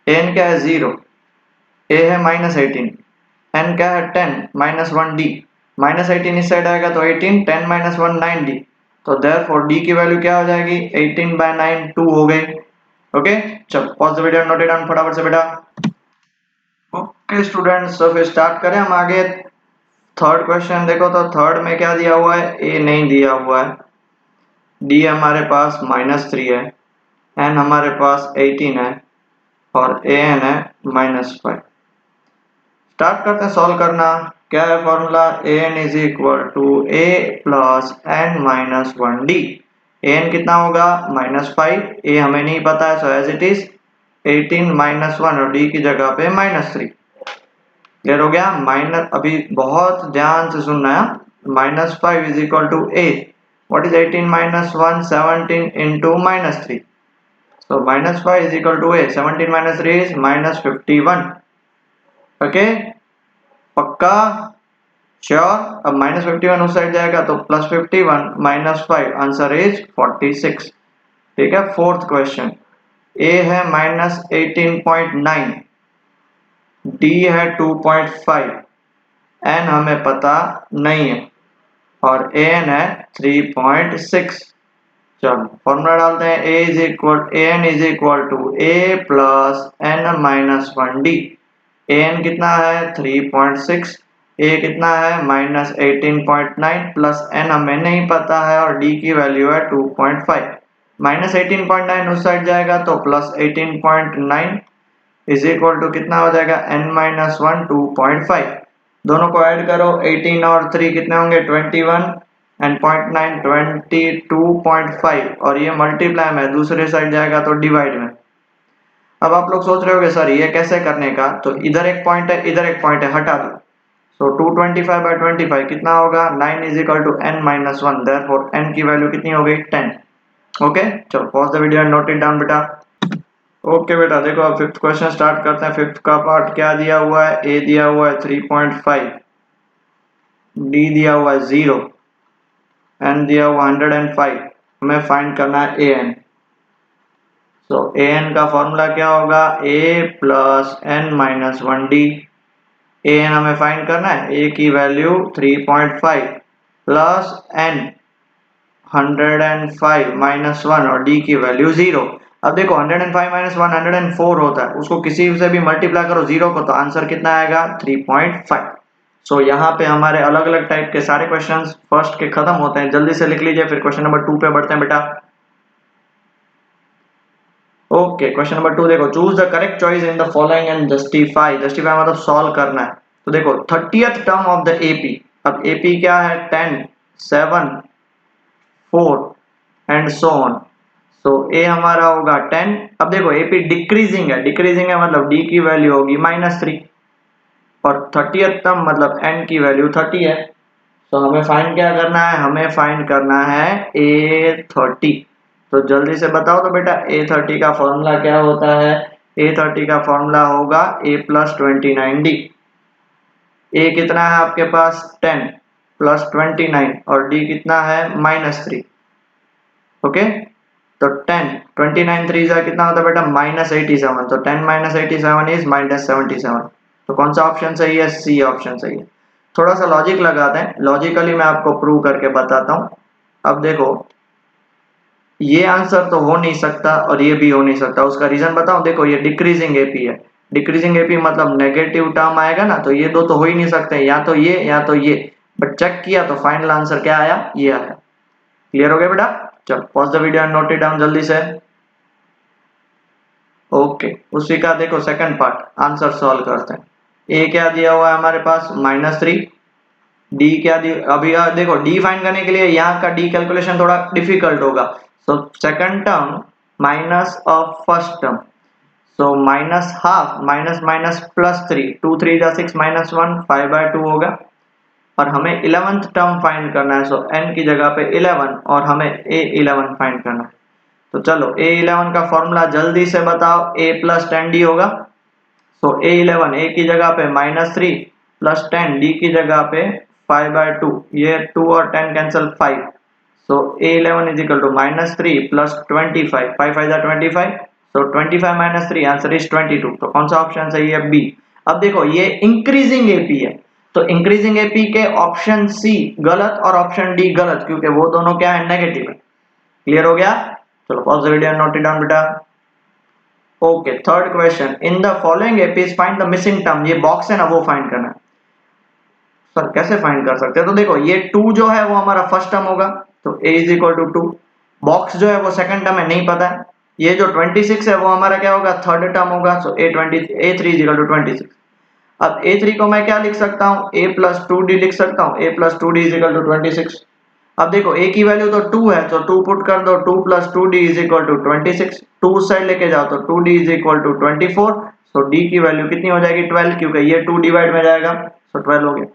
an क्या है 0, a है -18, n क्या है 10 माइनस 1d, -18 इस साइड आएगा तो 18, 10 माइनस 1 9d, तो देयरफॉर d की वैल्यू क्या हो जाएगी 18/9 2 हो गई। ओके चलो pause the video note it down फटाफट से बेटा। ओके स्टूडेंट्स तो फिर स्टार्ट करें हम आगे। थर्ड क्वेश्चन देखो, तो थर्ड में क्या दिया हुआ है, a नहीं दिया हुआ है, डी हमारे पास -3 है, एन हमारे पास 18 है और ए एन है -5। स्टार्ट करते हैं सॉल्व करना। क्या है formula? A N is equal to A plus N minus 1 d. A n कितना होगा? -5, ए हमें नहीं पता है, सो एज इट इज 18 -1 और डी की जगह पे -3। क्लियर हो गया? माइनस, अभी बहुत ध्यान से सुनना है। -5 is equal to a, what is 18 -1? 17 into -3। So -5 is equal to a, 17 minus 3 is -51। Okay, पक्का? श्योर? अब -51 उस साइड जाएगा तो +51 -5, आंसर इज 46। ठीक है, फोर्थ क्वेश्चन। ए है -18.9, डी है 2.5, एन हमें पता नहीं है और ए एन है 3.6। चलो फॉर्मूला डालते हैं। N is equal to A plus N minus 1 d. A n कितना है? 3.6, ए कितना है? -18.9 प्लस एन हमें नहीं पता है और डी की वैल्यू है 2.5। -18.9 उस साइड जाएगा तो +18.9 इज इक्वल टू कितना हो जाएगा? n-1 2.5। दोनों को ऐड करो, 18 और 3 कितने होंगे? 21 एंड 0.9 22.5 और ये मल्टीप्लाई में दूसरे साइड जाएगा तो डिवाइड में। अब आप लोग सोच रहे होगे सर ये कैसे करने का? तो इधर एक पॉइंट है, इधर एक पॉइंट है, हटा दो। सो 225/25 कितना होगा? 9 is equal to n-1, therefore n की वैल्यू कितनी हो गई? 10। ओके, चलो pause the video and note it down बेटा। ओके बेटा, देखो अब फिफ्थ क्वेश्चन स्टार्ट करते हैं। फिफ्थ का पार्ट क्या दिया हुआ है? ए दिया हुआ है 3.5, डी दिया हुआ है 0, एन दिया हुआ 105। हमें फाइंड करना है A N. So A n का फॉर्मूला क्या होगा? ए plus N minus 1 d. A N हमें फाइंड करना है, ए की वैल्यू 3.5 प्लस एन 105 माइनस 1 और डी की वैल्यू 0। अब देखो 105 माइनस 1 104 होता है, उसको किसी से भी मल्टीप्लाई करो 0 को तो आंसर कितना आएगा? 3.5। सो यहाँ पे हमारे अलग अलग टाइप के सारे क्वेश्चंस फर्स्ट के खत्म होते हैं। जल्दी से लिख लीजिए, फिर क्वेश्चन नंबर 2 पे बढ़ते हैं बेटा। ओके, क्वेश्चन नंबर 2 देखो, choose the correct choice in the following and justify. Justify मतलब सॉल्व करना है। तो देखो 30th term of the AP. अब एपी क्या है? 10 7 4 एंड सो ऑन। सो ए हमारा होगा 10। अब देखो एपी डिक्रीजिंग है, डिक्रीजिंग है मतलब डी की वैल्यू होगी -3 और 30th टर्म मतलब एन की वैल्यू 30 है। तो हमें फाइंड क्या करना है? हमें फाइंड करना है A30। तो जल्दी से बताओ तो बेटा A30 का फॉर्मूला क्या होता है? A30 का फॉर्मूला होगा A प्लस 29D। A कितना है आपके पास? 10 प्लस 29 और D कितना है? -3। ओके, तो 10 29 3 जा कितना होता है बेटा? -87। तो 10 -87 इज -77। तो कौन सा ऑप्शन सही है? सी ऑप्शन सही है। थोड़ा सा लॉजिक लगाते हैं, लॉजिकली मैं आपको प्रूव करके बताता हूं। अब देखो ये आंसर तो हो नहीं सकता और ये भी हो नहीं सकता। उसका रीजन बताऊं? देखो ये डिक्रीजिंग एपी है, डिक्रीजिंग एपी मतलब नेगेटिव टर्म आएगा ना, तो ये दो तो हो ही नहीं सकते, या तो ये या तो ये। बट चेक किया तो फाइनल आंसर क्या आया? ये आया। क्लियर हो गया बेटा? चलो pause the video and note it down जल्दी से। ओके, उसी का देखो सेकंड पार्ट, आंसर सॉल्व करते हैं। ए क्या दिया हुआ है हमारे पास? -3। डी क्या दिया? अभी देखो डी फाइंड करने के लिए यहाँ का डी कैलकुलेशन थोड़ा डिफिकल्ट होगा। So second term minus of first term, so minus half, minus minus +3, 2 3 जा 6 -1 5/2 होगा। और हमें 11th टर्म फाइंड करना है। सो n की जगह पे 11 और हमें a11 फाइंड करना है। तो चलो a11 का फॉर्मूला जल्दी से बताओ। a प्लस 10d होगा। सो a11 a की जगह पे -3 प्लस 10 d की जगह पे 5/2, ये 2 और 10 cancel 5। So a11 is equal to -3 plus 25, 5 5 जा 25। So 25 - 3 answer is 22। तो कौन सा ऑप्शन सही है? बी। अब देखो ये इंक्रीजिंग एपी है, तो इंक्रीजिंग एपी के ऑप्शन सी गलत और ऑप्शन डी गलत, क्योंकि वो दोनों क्या है? नेगेटिव है। क्लियर हो गया? चलो pause the video and note it down बेटा। Okay, third question, in the following APs find the missing term. ये बॉक्स है ना, वो फाइंड करना है। सर कैसे फाइंड कर सकते हैं? तो देखो ये 2 जो है वो हमारा फर्स्ट टर्म होगा, तो a is equal to 2। Box जो है वो सेकंड टर्म है, नहीं पता है। ये जो 26 है वो हमारा क्या होगा, थर्ड टर्म होगा। सो A3 इज इक्वल टू 26। अब A3 को मैं क्या लिख सकता हूँ, a प्लस 2d लिख सकता हूँ। a plus 2d is equal to 26। अब देखो a की वैल्यू तो 2 है, तो 2 पुट कर दो, 2 plus 2d is equal to 26। 2 उस साइड लेके जाओ तो 2d is equal to 24। So d की वैल्यू कितनी हो जाएगी, 12, क्योंकि ये 2 डिवाइड में जाएगा। सो 12 हो गया।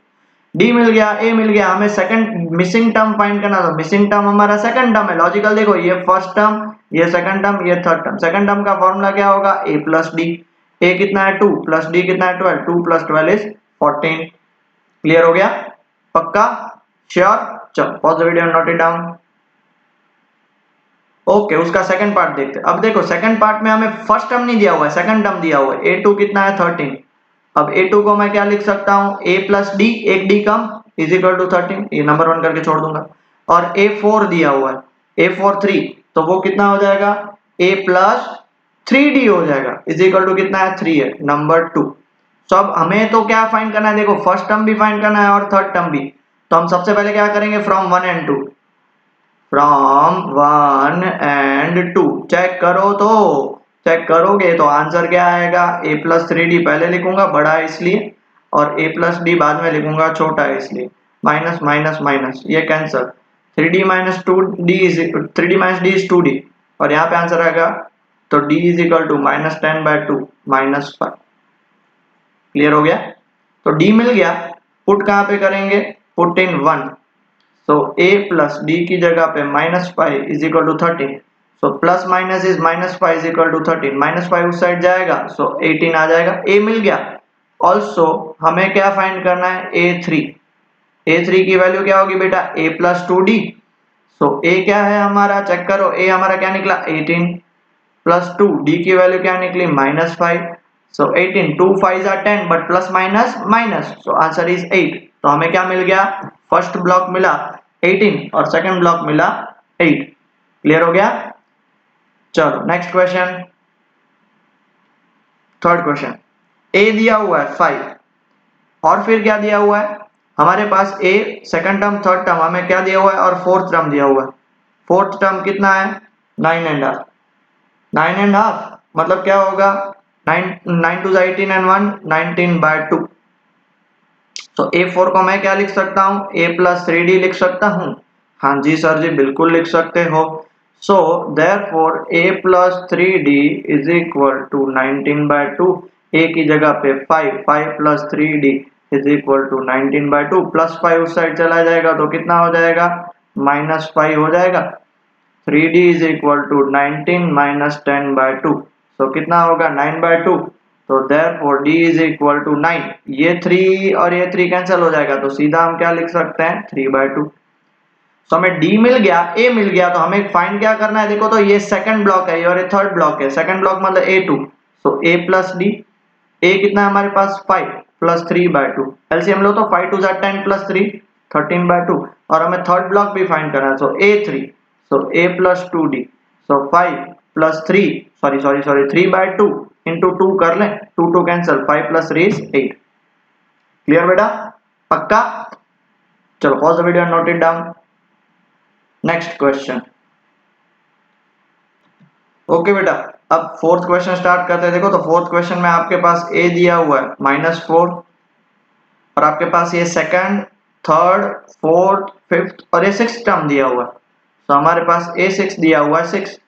डी मिल गया, ए मिल गया, हमें सेकंड मिसिंग टर्म फाइंड करना। तो मिसिंग टर्म हमारा सेकंड टर्म है। लॉजिकल देखो, ये फर्स्ट टर्म, ये सेकंड टर्म, ये थर्ड टर्म। सेकंड टर्म का फॉर्मूला क्या होगा, ए प्लस डी। ए कितना है 2 प्लस डी कितना है 12, 2 प्लस 12 इज 14। क्लियर हो गया, पक्का, श्योर। चलो pause the video, note it down. Okay, उसका सेकंड पार्ट देखते हैं। अब देखो सेकंड पार्ट में हमें फर्स्ट टर्म नहीं दिया हुआ है, सेकंड टर्म दिया हुआ है। a2 कितना है 13। अब a2 को मैं क्या लिख सकता हूँ, a प्लस डी, एक डी कम, इज इक्वल टू 13। ये नंबर 1 करके छोड़ दूंगा। और a4 दिया हुआ है, a4 3, तो वो कितना हो जाएगा, a प्लस 3d हो जाएगा, इज इक्वल टू कितना है 3 है, नंबर 2। तो अब हमें तो क्या फाइंड करना है, देखो फर्स्ट टर्म भी फाइंड करना है और थर्ड टर्म भी। तो हम सबसे पहले क्या करेंगे, from 1 and 2, from 1 and 2 check करो। तो चेक करोगे तो आंसर क्या आएगा, a प्लस 3d पहले लिखूंगा, बड़ा है इसलिए, और a प्लस डी बाद में लिखूंगा, छोटा है इसलिए। माइनस माइनस माइनस, ये cancel. 3d minus 2d is 3d minus d is 2d, और यहाँ पे आंसर आएगा, तो d is equal to minus 10/2 minus 5। Clear हो गया, तो d मिल गया। पुट कहाँ पे करेंगे, put in 1। So a plus d की जगह पे minus 5 is equal to 13। So plus minus is minus 5 is equal to 13, minus 5 उस साइड जाएगा, सो 18 आ जाएगा। a मिल गया। ऑल्सो हमें क्या फाइंड करना है, a3। a3 की वैल्यू क्या होगी बेटा, a plus 2d। So a क्या है हमारा, चेक करो, a हमारा क्या निकला 18 प्लस 2, d की वैल्यू क्या निकली minus 5। So 18, 2 5 are 10, but plus minus minus, so answer is 8। तो हमें क्या मिल गया, फर्स्ट ब्लॉक मिला 18 और सेकंड ब्लॉक मिला 8। क्लियर हो गया। चलो next question, third question. a दिया हुआ है 5, और फिर क्या दिया हुआ है हमारे पास, a second term, third term, हमें क्या दिया हुआ है, और फोर्थ टर्म दिया हुआ है। फोर्थ टर्म कितना है, 9.5। 9.5 मतलब क्या होगा, 9 9 टू 18 एंड 1 19/2। तो a4 को मैं क्या लिख सकता हूँ, a प्लस 3d लिख सकता हूँ। हाँ जी सर जी, बिल्कुल लिख सकते हो। So therefore a plus 3d is equal to 19/2। a की जगह पे 5, 5 plus 3d is equal to 19/2, plus 5 उस साइड चला जाएगा तो कितना हो जाएगा, माइनस 5 हो जाएगा। 3d is equal to 19 minus 10/2, so कितना होगा 9/2। तो therefore d is equal to 9। ये 3 और ये 3 कैंसिल हो जाएगा, तो सीधा हम क्या लिख सकते हैं, 3/2। सो हमें d मिल गया, a मिल गया, तो हमें फाइंड क्या करना है, देखो तो ये सेकंड ब्लॉक है और ये थर्ड ब्लॉक है। सेकंड ब्लॉक मतलब a2, so a plus d। a कितना है हमारे पास 5 प्लस 3/2, एलसीएम लो तो 5 2 10 प्लस 3 13/2। और हमें थर्ड ब्लॉक भी फाइंड करना है, सो a3, so a plus 2d, so 5 plus 3 sorry 3/2 into 2 कर लें, 2 2 कैंसिल, 5 प्लस 3 इज 8। क्लियर बेटा, पक्का। चलो pause the video and note it down. Next question. Okay बेटा, अब फोर्थ क्वेश्चन स्टार्ट करते हैं। देखो तो फोर्थ क्वेश्चन में आपके पास a दिया हुआ है -4, और आपके पास ये सेकंड, थर्ड, फोर्थ, फिफ्थ और ये सिक्स टर्म दिया हुआ है। तो हमारे पास a6 दिया हुआ है 6।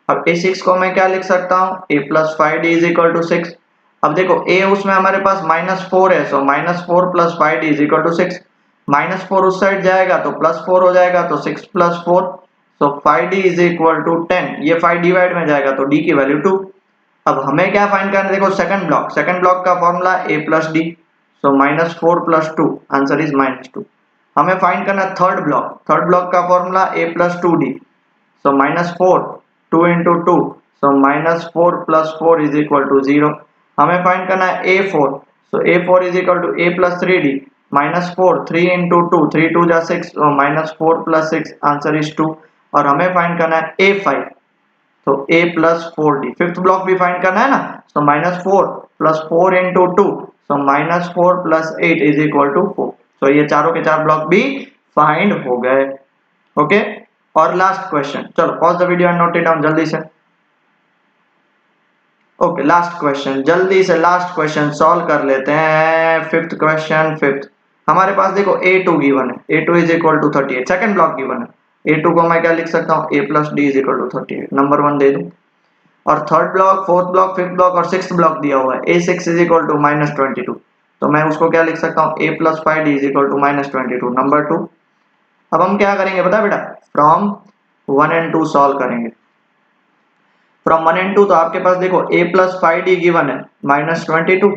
अब a6 को मैं क्या लिख सकता हूँ, a plus 5d is equal to 6। अब देखो a उसमें हमारे पास -4 है, so -4 plus 5d is equal to 6। -4 उस साइड जाएगा तो +4 हो जाएगा, तो 6 plus 4, so 5d is equal to 10। ये 5 डिवाइड में जाएगा तो d की वैल्यू 2। अब हमें क्या फाइंड करना है, देखो सेकंड ब्लॉक का formula a plus D, so -4 plus 2, answer is -2। हमें फाइंड करना है थर्ड ब्लॉक का formula a plus 2d, so -4 2 into 2, so -4 plus 4 is equal to 0। हमें फाइंड करना है a4, so a4 is equal to a plus 3d, -4 3 into 2, 3 2 जा 6, so -4 plus 6, आंसर is 2। और हमें फाइंड करना है a5, तो a plus 4d। Fifth block भी फाइंड करना है ना, so -4 plus 4 into 2, so -4 plus 8 is equal to 4। so ये चारों के चार ब्लॉक भी फाइंड हो गए। ओके और लास्ट क्वेश्चन, चलो pause the video and note it down जल्दी से। ओके लास्ट क्वेश्चन, जल्दी से लास्ट क्वेश्चन सॉल्व कर लेते हैं। फिफ्थ क्वेश्चन, फिफ्थ हमारे पास देखो a2 गिवन है, a2 is equal to 38, second block given है। a2 को मैं क्या लिख सकता हूँ, a plus d is equal to 38, number 1 दे दूं। और third block, fourth block, fifth block और सिक्स्थ ब्लॉक दिया हुआ है, a6 is equal to minus 22, तो मैं उसको क्या लिख सकता हूँ, a plus 5 d is equal to minus 22, number 2। अब हम क्या करेंगे पता बेटा, फ्रॉम 1 एंड 2 सॉल्व करेंगे। फ्रॉम 1 एंड 2 तो आपके पास देखो a प्लस 5 डी गिवन है minus 22,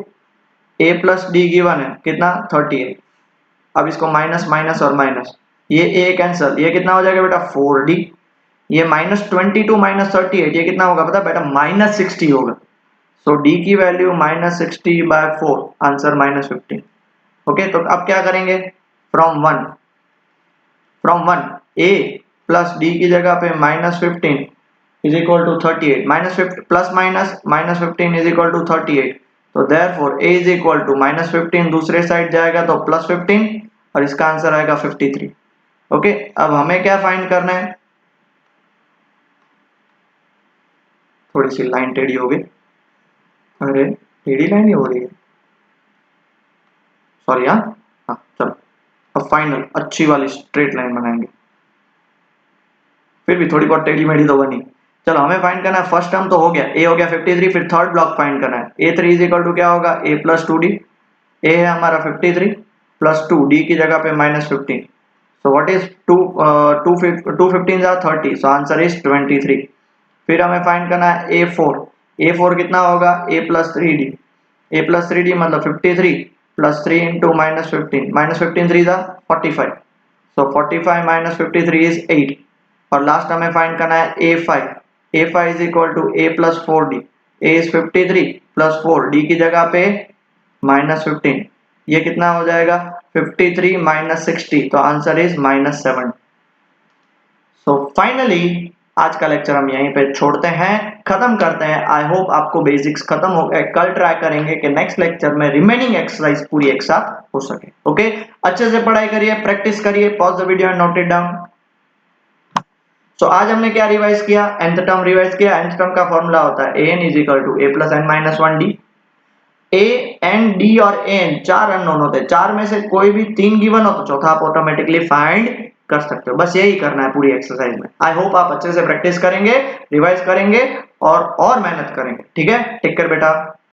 a plus d given है कितना 38। अब इसको माइनस माइनस और माइनस, ये a कैंसल, ये कितना हो जाएगा बेटा 4d। ये माइनस 22 माइनस 38, ये कितना होगा पता बेटा माइनस 60 होगा। सो d की value minus 60/4, answer minus 15। Okay तो अब क्या करेंगे, फ्रॉम 1 a प्लस डी की जगह पे minus 15 is equal to 38, minus plus minus minus 15 is equal to 38, तो therefore a is equal to minus 15 दूसरे साइड जाएगा तो प्लस 15 और इसका आंसर आएगा 53। ओके अब हमें क्या फाइंड करना है, थोड़ी सी लाइन टेढ़ी हो गई, अरे टेढ़ी लाइन ही हो रही है, सॉरी। हाँ चलो अब फाइनल अच्छी वाली स्ट्रेट लाइन बनाएंगे, फिर भी थोड़ी बहुत टेढ़ी मेढ़ी तो बनी। चलो हमें फाइंड करना है, फर्स्ट टर्म तो हो गया, a हो गया 53, फिर थर्ड ब्लॉक फाइंड करना है। a3 इज इक्वल टू क्या होगा, a प्लस 2d, a है हमारा 53 प्लस 2, d की जगह पे minus 15, so what is 2 15 30, so answer is 23। फिर हमें फाइंड करना है a4 कितना होगा, a plus 3d, a plus 3d मतलब 53 plus 3 into minus 15 3 45, so 45 minus 53 is 8। और लास्ट हमें फाइंड करना है a5 is equal to a plus 4d, a is 53 plus 4, d की जगह पे माइनस 15, ये कितना हो जाएगा 53 माइनस 60, तो answer is minus 7। So finally आज का लेक्चर हम यहीं पे छोड़ते हैं, खत्म करते हैं। आई होप आपको बेसिक्स खत्म हो गए, कल ट्राई करेंगे कि नेक्स्ट लेक्चर में रिमेनिंग एक्सरसाइज पूरी एक साथ हो सके। ओके अच्छे से पढ़ाई करिए, प्रैक्टिस करिए, pause the video and note it down. So आज हमने क्या रिवाइज किया, nth टर्म रिवाइज किया। nth टर्म का फॉर्मूला होता है an is equal to a plus n minus 1d। a n d और n चार अननोन होते हैं, चार में से कोई भी तीन गिवन हो तो चौथा आप ऑटोमेटिकली फाइंड कर सकते हो। बस यही करना है पूरी एक्सरसाइज में। आई होप आप अच्छे से प्रैक्टिस करेंगे, रिवाइज करेंगे और मेहनत करेंगे। ठीक है, टेक केयर बेटा।